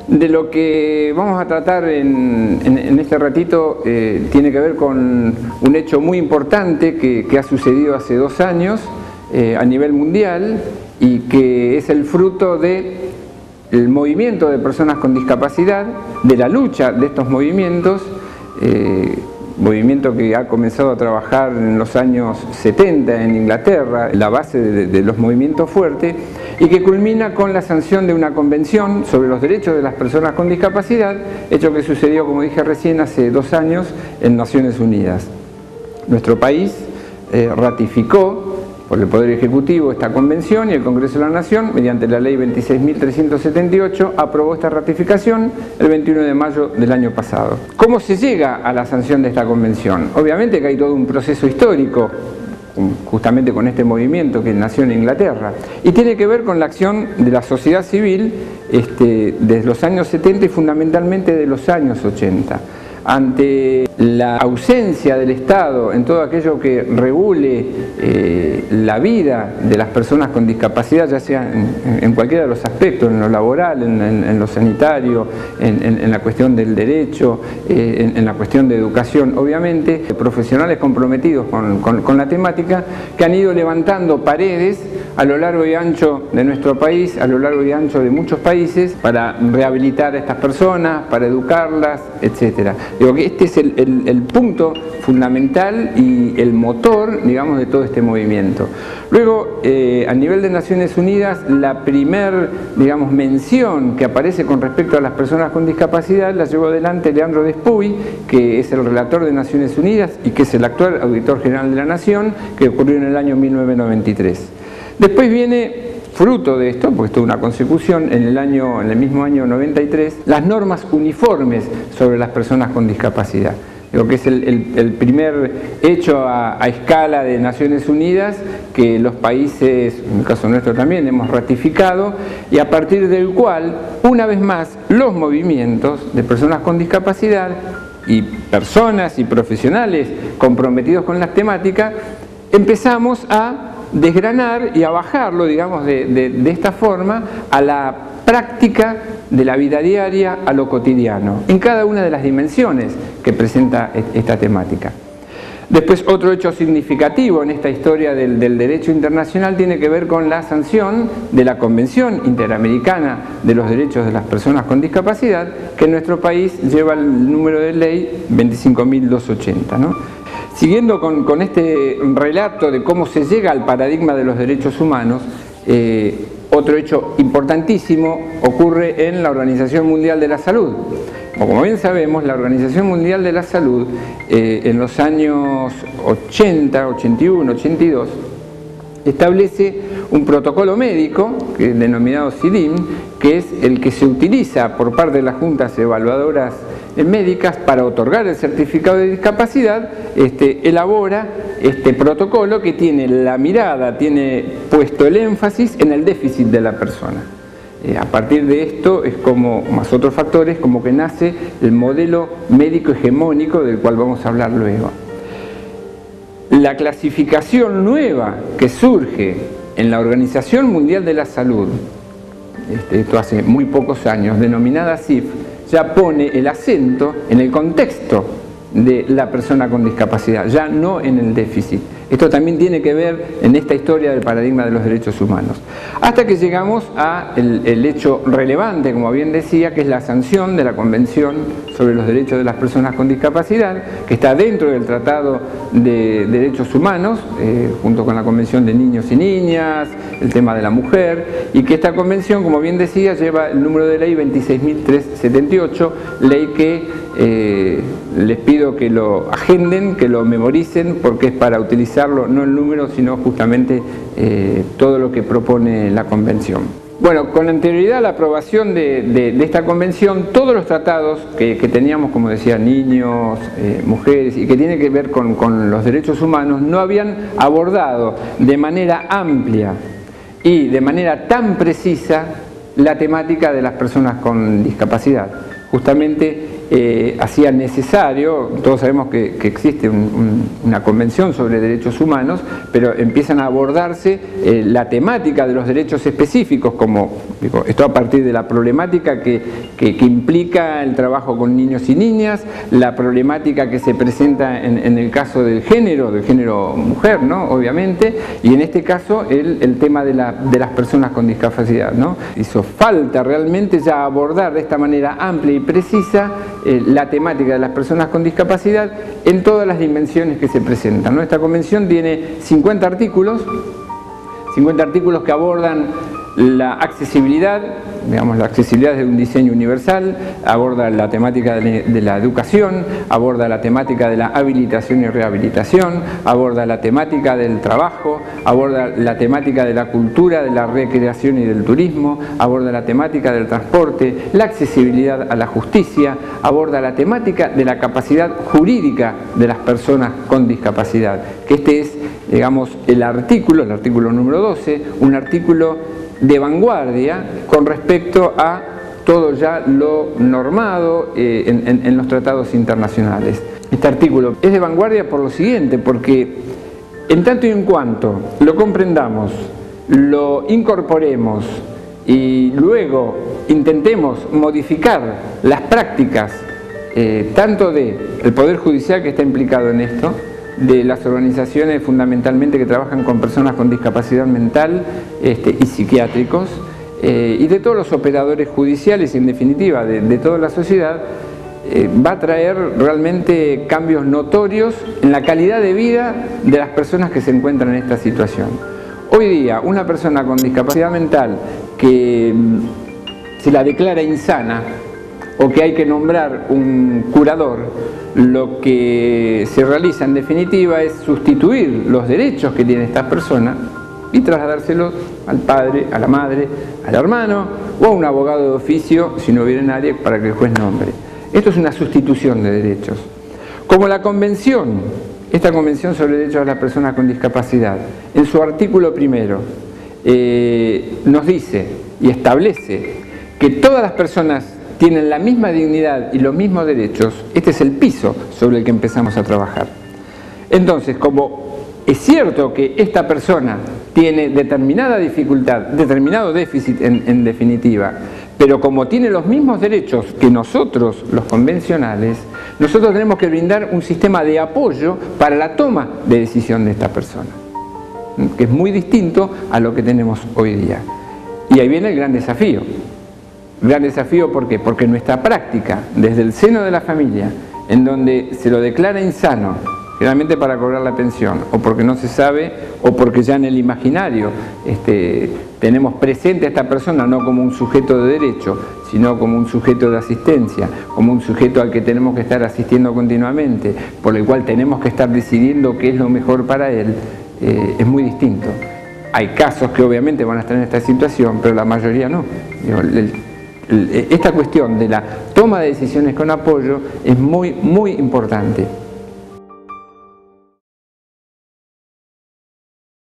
De lo que vamos a tratar en este ratito tiene que ver con un hecho muy importante que ha sucedido hace 2 años a nivel mundial y que es el fruto del movimiento de personas con discapacidad, de la lucha de estos movimientos, movimiento que ha comenzado a trabajar en los años 70 en Inglaterra, la base de los movimientos fuertes, y que culmina con la sanción de una convención sobre los derechos de las personas con discapacidad, hecho que sucedió, como dije recién, hace 2 años en Naciones Unidas. Nuestro país ratificó por el Poder Ejecutivo esta convención y el Congreso de la Nación, mediante la Ley 26.378, aprobó esta ratificación el 21 de mayo del año pasado. ¿Cómo se llega a la sanción de esta convención? Obviamente que hay todo un proceso histórico, justamente con este movimiento que nació en Inglaterra, y tiene que ver con la acción de la sociedad civil desde los años 70 y fundamentalmente de los años 80. Ante la ausencia del Estado en todo aquello que regule la vida de las personas con discapacidad, ya sea en cualquiera de los aspectos, en lo laboral, en lo sanitario, en la cuestión del derecho, en la cuestión de educación, obviamente, profesionales comprometidos con la temática que han ido levantando paredes a lo largo y ancho de nuestro país, a lo largo y ancho de muchos países, para rehabilitar a estas personas, para educarlas, etcétera. Digo que este es el punto fundamental y el motor, digamos, de todo este movimiento. Luego, a nivel de Naciones Unidas, la primer, digamos, mención que aparece con respecto a las personas con discapacidad la llevó adelante Leandro Despuy, que es el relator de Naciones Unidas y que es el actual auditor general de la Nación, que ocurrió en el año 1993. Después viene, fruto de esto, porque esto es una consecución, en el mismo año 93, las normas uniformes sobre las personas con discapacidad. Digo que es el primer hecho a escala de Naciones Unidas que los países, en el caso nuestro también, hemos ratificado, y a partir del cual, una vez más, los movimientos de personas con discapacidad y personas y profesionales comprometidos con las temáticas, empezamos a desgranar y a bajarlo, digamos, de esta forma a la práctica de la vida diaria, a lo cotidiano, en cada una de las dimensiones que presenta esta temática. Después, otro hecho significativo en esta historia del derecho internacional tiene que ver con la sanción de la Convención Interamericana de los Derechos de las Personas con Discapacidad, que en nuestro país lleva el número de ley 25.280, ¿no? Siguiendo con este relato de cómo se llega al paradigma de los derechos humanos, otro hecho importantísimo ocurre en la Organización Mundial de la Salud. Como bien sabemos, la Organización Mundial de la Salud en los años 80, 81, 82 establece un protocolo médico denominado CIDIM, que es el que se utiliza por parte de las juntas evaluadoras médicas para otorgar el certificado de discapacidad. Elabora este protocolo que tiene la mirada, tiene puesto el énfasis en el déficit de la persona. A partir de esto, es como, más otros factores, como que nace el modelo médico hegemónico del cual vamos a hablar luego. La clasificación nueva que surge en la Organización Mundial de la Salud, esto hace muy pocos años, denominada CIF, ya pone el acento en el contexto de la persona con discapacidad, ya no en el déficit. Esto también tiene que ver en esta historia del paradigma de los derechos humanos. Hasta que llegamos al hecho relevante, como bien decía, que es la sanción de la Convención sobre los Derechos de las Personas con Discapacidad, que está dentro del Tratado de Derechos Humanos, junto con la Convención de Niños y Niñas, el tema de la mujer, y que esta convención, como bien decía, lleva el número de ley 26.378, ley que les pido que lo agenden, que lo memoricen, porque es para utilizarlo, no el número, sino justamente todo lo que propone la convención. Bueno, con anterioridad a la aprobación de esta convención, todos los tratados que teníamos, como decía, niños, mujeres, y que tiene que ver con los derechos humanos, no habían abordado de manera amplia y de manera tan precisa la temática de las personas con discapacidad. Justamente hacía necesario, todos sabemos que existe una convención sobre derechos humanos, pero empiezan a abordarse la temática de los derechos específicos, como digo, esto a partir de la problemática que implica el trabajo con niños y niñas, la problemática que se presenta en el caso del género mujer, ¿no? Obviamente, y en este caso el tema de las personas con discapacidad, ¿no? Hizo falta realmente ya abordar de esta manera amplia y precisa la temática de las personas con discapacidad en todas las dimensiones que se presentan, ¿no? Esta convención tiene 50 artículos que abordan la accesibilidad, digamos, la accesibilidad de un diseño universal, aborda la temática de la educación, aborda la temática de la habilitación y rehabilitación, aborda la temática del trabajo, aborda la temática de la cultura, de la recreación y del turismo, aborda la temática del transporte, la accesibilidad a la justicia, aborda la temática de la capacidad jurídica de las personas con discapacidad, que este es, digamos, el artículo número 12, un artículo de vanguardia con respecto a todo ya lo normado en los tratados internacionales. Este artículo es de vanguardia por lo siguiente, porque en tanto y en cuanto lo comprendamos, lo incorporemos y luego intentemos modificar las prácticas tanto del Poder Judicial que está implicado en esto, de las organizaciones fundamentalmente que trabajan con personas con discapacidad mental y psiquiátricos, y de todos los operadores judiciales y en definitiva de toda la sociedad, va a traer realmente cambios notorios en la calidad de vida de las personas que se encuentran en esta situación. Hoy día una persona con discapacidad mental que se la declara insana o que hay que nombrar un curador, lo que se realiza en definitiva es sustituir los derechos que tiene esta persona y trasladárselos al padre, a la madre, al hermano o a un abogado de oficio si no hubiera nadie para que el juez nombre. Esto es una sustitución de derechos. Como la convención, esta convención sobre derechos de las personas con discapacidad, en su artículo primero nos dice y establece que todas las personas tienen la misma dignidad y los mismos derechos. Este es el piso sobre el que empezamos a trabajar. Entonces, como es cierto que esta persona tiene determinada dificultad, determinado déficit en definitiva, pero como tiene los mismos derechos que nosotros, los convencionales, nosotros tenemos que brindar un sistema de apoyo para la toma de decisión de esta persona, que es muy distinto a lo que tenemos hoy día. Y ahí viene el gran desafío. Gran desafío, ¿por qué? Porque nuestra práctica, desde el seno de la familia, en donde se lo declara insano, generalmente para cobrar la pensión, o porque no se sabe, o porque ya en el imaginario tenemos presente a esta persona no como un sujeto de derecho, sino como un sujeto de asistencia, como un sujeto al que tenemos que estar asistiendo continuamente, por el cual tenemos que estar decidiendo qué es lo mejor para él, es muy distinto. Hay casos que obviamente van a estar en esta situación, pero la mayoría no. Esta cuestión de la toma de decisiones con apoyo es muy, muy importante.